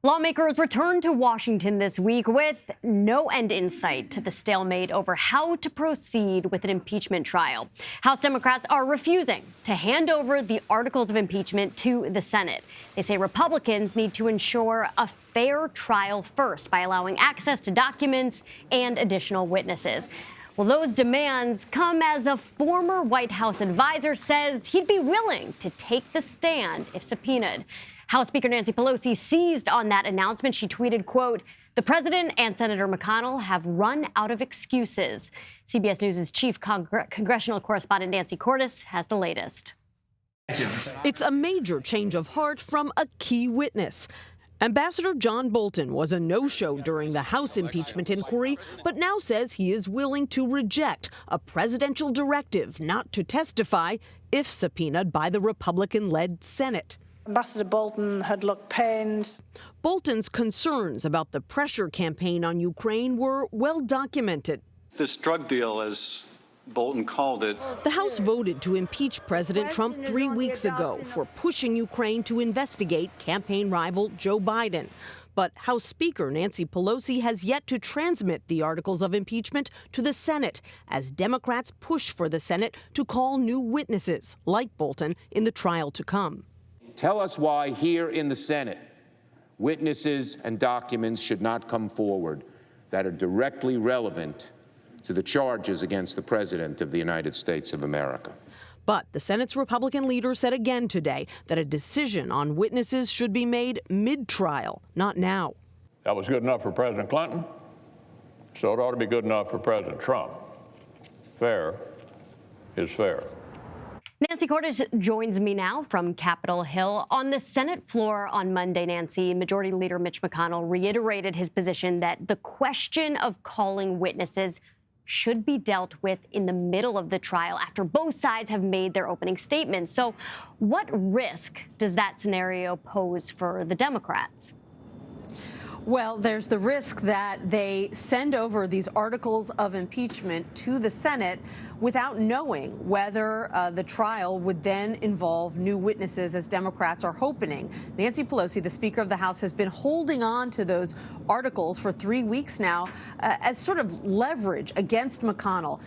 Lawmakers returned to Washington this week with no end in sight to the stalemate over how to proceed with an impeachment trial. House Democrats are refusing to hand over the articles of impeachment to the Senate. They say Republicans need to ensure a fair trial first by allowing access to documents and additional witnesses. Well, those demands come as a former White House advisor says he'd be willing to take the stand if subpoenaed. House Speaker Nancy Pelosi seized on that announcement. She tweeted, quote, "The president and Senator McConnell have run out of excuses." CBS News' chief congressional correspondent Nancy Cordes has the latest. It's a major change of heart from a key witness. Ambassador John Bolton was a no-show during the House impeachment inquiry, but now says he is willing to reject a presidential directive not to testify if subpoenaed by the Republican-led Senate. Ambassador Bolton had looked pained. Bolton's concerns about the pressure campaign on Ukraine were well documented. This drug deal, as Bolton called it. The House voted to impeach President Trump 3 weeks ago for pushing Ukraine to investigate campaign rival Joe Biden. But House Speaker Nancy Pelosi has yet to transmit the articles of impeachment to the Senate as Democrats push for the Senate to call new witnesses, like Bolton, in the trial to come. Tell us why here in the Senate, witnesses and documents should not come forward that are directly relevant to the charges against the President of the United States of America. But the Senate's Republican leader said again today that a decision on witnesses should be made mid-trial, not now. That was good enough for President Clinton, so it ought to be good enough for President Trump. Fair is fair. Nancy Cordes joins me now from Capitol Hill. On the Senate floor on Monday, Nancy, Majority Leader Mitch McConnell reiterated his position that the question of calling witnesses should be dealt with in the middle of the trial after both sides have made their opening statements. So what risk does that scenario pose for the Democrats? Well, there's the risk that they send over these articles of impeachment to the Senate without knowing whether the trial would then involve new witnesses, as Democrats are hoping. Nancy Pelosi, the Speaker of the House, has been holding on to those articles for 3 weeks now as sort of leverage against McConnell,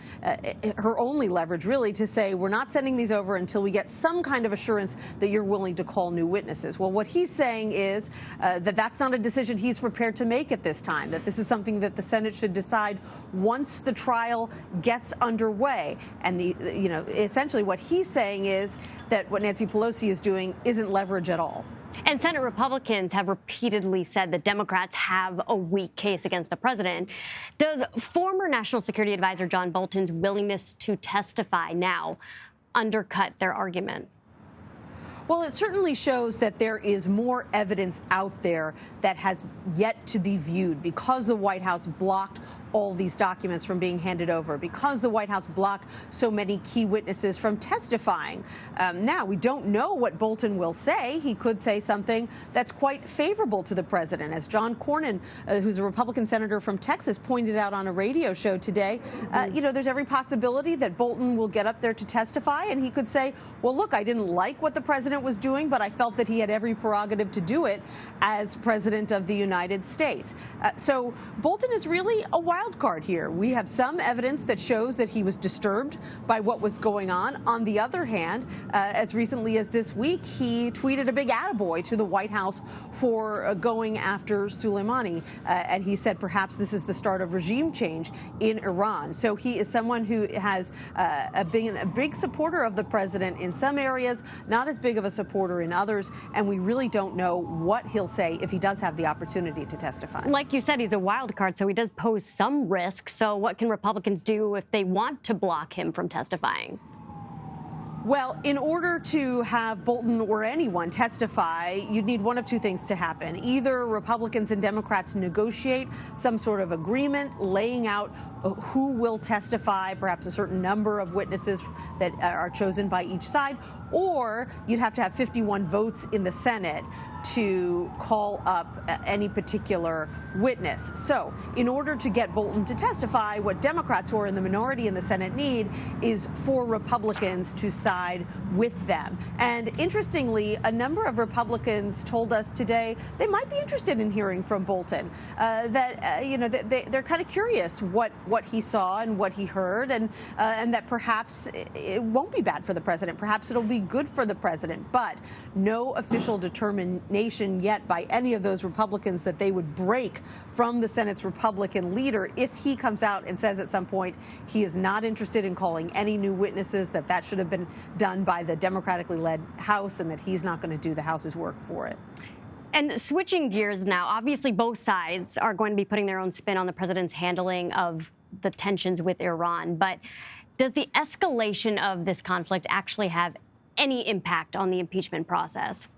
her only leverage, really, to say we're not sending these over until we get some kind of assurance that you're willing to call new witnesses. Well, what he's saying is that that's not a decision he's prepared to make at this time, that this is something that the Senate should decide once the trial gets underway. And essentially what he's saying is that what Nancy Pelosi is doing isn't leverage at all. And Senate Republicans have repeatedly said that Democrats have a weak case against the president. Does former National Security Advisor John Bolton's willingness to testify now undercut their argument? Well, it certainly shows that there is more evidence out there that has yet to be viewed because the White House blocked all these documents from being handed over, because the White House blocked so many key witnesses from testifying. Now, we don't know what Bolton will say. He could say something that's quite favorable to the president. As John Cornyn, who's a Republican senator from Texas, pointed out on a radio show today, there's every possibility that Bolton will get up there to testify, and he could say, well, look, I didn't like what the president was doing, but I felt that he had every prerogative to do it as president of the United States. So Bolton is really a wild card here. We have some evidence that shows that he was disturbed by what was going on. On the other hand, as recently as this week, he tweeted a big attaboy to the White House for going after Soleimani. And he said perhaps this is the start of regime change in Iran. So he is someone who has been a big supporter of the president in some areas, not as big of a supporter in others. And we really don't know what he'll say if he does have the opportunity to testify. Like you said, he's a wild card, so he does pose some risk. So what can Republicans do if they want to block him from testifying? Well, in order to have Bolton or anyone testify, you'd need one of two things to happen. Either Republicans and Democrats negotiate some sort of agreement laying out who will testify, perhaps a certain number of witnesses that are chosen by each side, or you'd have to have 51 votes in the Senate to call up any particular witness. So in order to get Bolton to testify, what Democrats who are in the minority in the Senate need is for Republicans to side side with them. And interestingly, a number of Republicans told us today they might be interested in hearing from Bolton, they're kind of curious what he saw and what he heard, and that perhaps it won't be bad for the president. Perhaps it'll be good for the president, but no official determination yet by any of those Republicans that they would break from the Senate's Republican leader if he comes out and says at some point he is not interested in calling any new witnesses, that should have been done by the democratically led House, and that he's not going to do the House's work for it. And switching gears now, obviously both sides are going to be putting their own spin on the president's handling of the tensions with Iran. But does the escalation of this conflict actually have any impact on the impeachment process?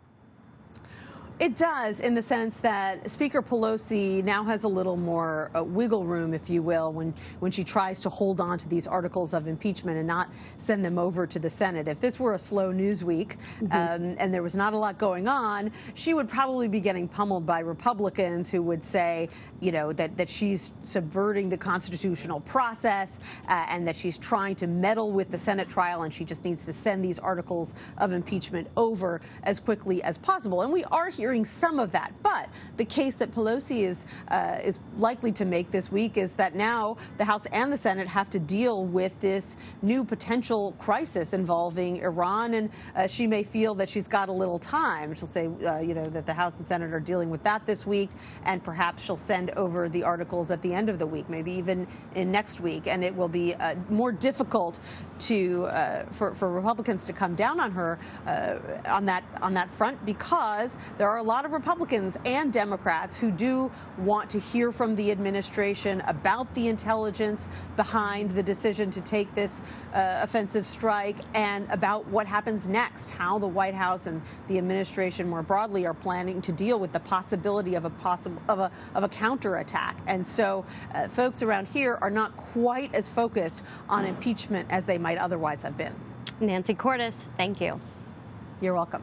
It does, in the sense that Speaker Pelosi now has a little more wiggle room, if you will, when she tries to hold on to these articles of impeachment and not send them over to the Senate. If this were a slow news week and there was not a lot going on, she would probably be getting pummeled by Republicans who would say, that she's subverting the constitutional process and that she's trying to meddle with the Senate trial, and she just needs to send these articles of impeachment over as quickly as possible. And we are hearing some of that. But the case that Pelosi is likely to make this week is that now the House and the Senate have to deal with this new potential crisis involving Iran, and she may feel that she's got a little time. She'll say, that the House and Senate are dealing with that this week, and perhaps she'll send over the articles at the end of the week, maybe even in next week, and it will be more difficult for Republicans to come down on her on that front, because there are a lot of Republicans and Democrats who do want to hear from the administration about the intelligence behind the decision to take this offensive strike, and about what happens next, how the White House and the administration more broadly are planning to deal with the possibility of a counterattack. And so folks around here are not quite as focused on impeachment as they might otherwise have been. Nancy Cordes, thank you. You're welcome.